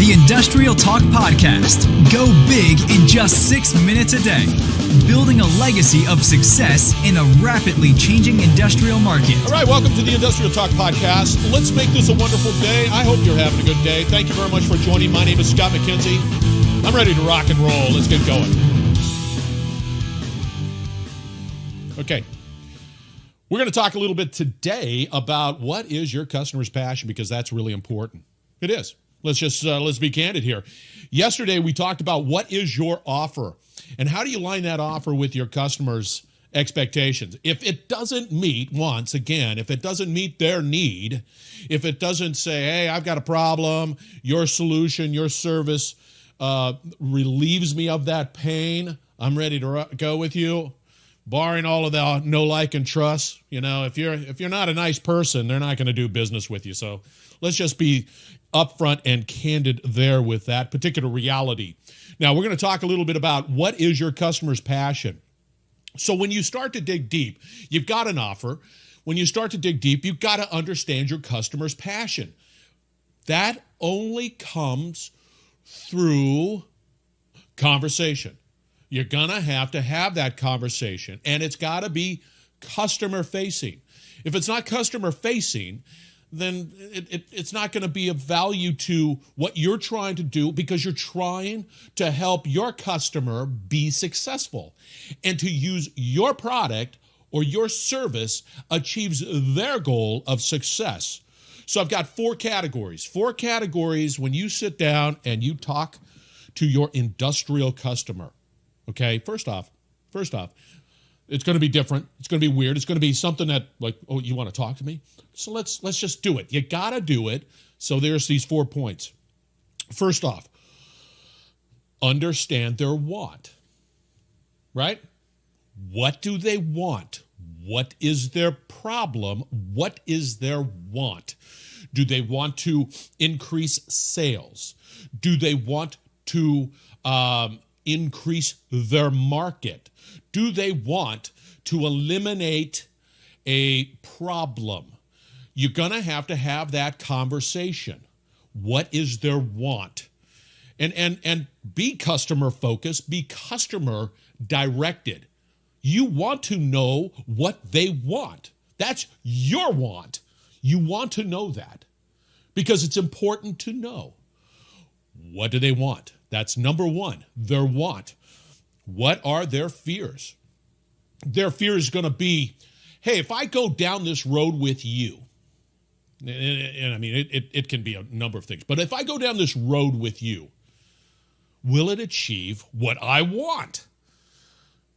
the Industrial Talk Podcast. Go big in just 6 minutes a day. Building a legacy of success in a rapidly changing industrial market. All right, welcome to the Industrial Talk Podcast. Let's make this a wonderful day. I hope you're having a good day. Thank you very much for joining. My name is Scott McKenzie. I'm ready to rock and roll. Let's get going. Okay. We're going to talk a little bit today about what is your customer's passion, because that's really important. It is. Let's be candid here. Yesterday, we talked about what is your offer and how do you line that offer with your customer's expectations. If it doesn't meet, once again, if it doesn't meet their need, if it doesn't say, hey, I've got a problem, your solution, your service relieves me of that pain, I'm ready to go with you. Barring all of the know, like, and trust, if you're not a nice person, they're not going to do business with you. So let's just be upfront and candid there with that particular reality. Now, we're going to talk a little bit about what is your customer's passion. So when you start to dig deep, you've got an offer. When you start to dig deep, you've got to understand your customer's passion. That only comes through conversation. You're going to have that conversation, and it's got to be customer-facing. If it's not customer-facing, then it's not going to be of value to what you're trying to do, because you're trying to help your customer be successful and to use your product or your service achieves their goal of success. So I've got four categories when you sit down and you talk to your industrial customer. Okay, first off, it's going to be different. It's going to be weird. It's going to be something that, like, oh, you want to talk to me? So let's just do it. You got to do it. So there's these 4 points. First off, understand their want, right? What do they want? What is their problem? What is their want? Do they want to increase sales? Do they want to increase their market? Do they want to eliminate a problem? You're going to have that conversation. What is their want? And be customer focused, be customer directed. You want to know what they want. That's your want. You want to know that because it's important to know. What do they want? That's number one, their want. What are their fears? Their fear is going to be, hey, if I go down this road with you, and I mean, it can be a number of things, but if I go down this road with you, will it achieve what I want?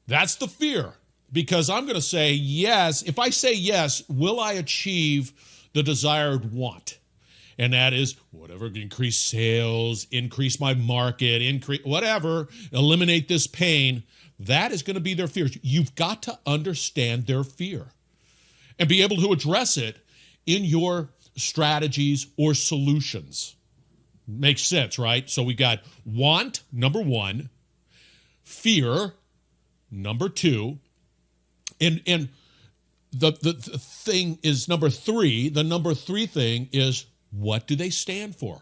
That's the fear, because I'm going to say yes. If I say yes, will I achieve the desired want? And that is whatever, increase sales, increase my market, increase whatever, eliminate this pain. That is going to be their fears. You've got to understand their fear and be able to address it in your strategies or solutions. Makes sense, right? So we got want, number one, fear, number two, and the thing is number three. The number three thing is, what do they stand for?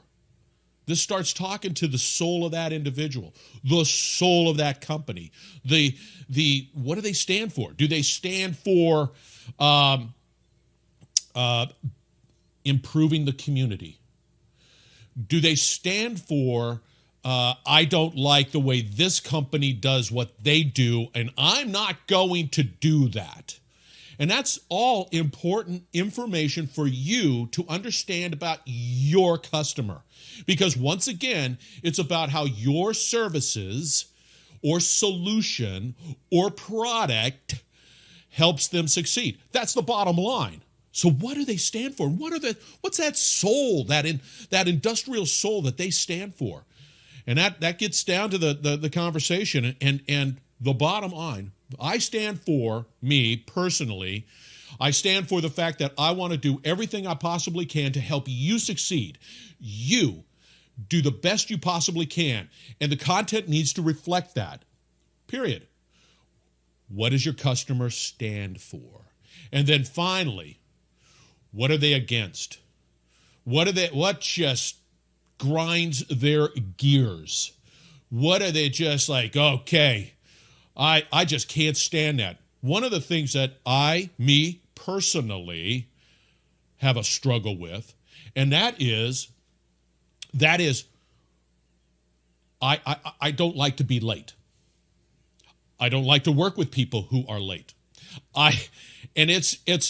This starts talking to the soul of that individual, the soul of that company. What do they stand for? Do they stand for improving the community? Do they stand for I don't like the way this company does what they do, and I'm not going to do that? And that's all important information for you to understand about your customer. Because once again, it's about how your services or solution or product helps them succeed. That's the bottom line. So what do they stand for? What's that soul, that industrial soul that they stand for? And that gets down to the conversation and the bottom line. I stand for, me personally, I stand for the fact that I want to do everything I possibly can to help you succeed. You do the best you possibly can, and the content needs to reflect that, period. What does your customer stand for? And then finally, what are they against? What just grinds their gears? What are they just like, okay, I just can't stand that. One of the things that me personally, have a struggle with, and that is I don't like to be late. I don't like to work with people who are late. And it's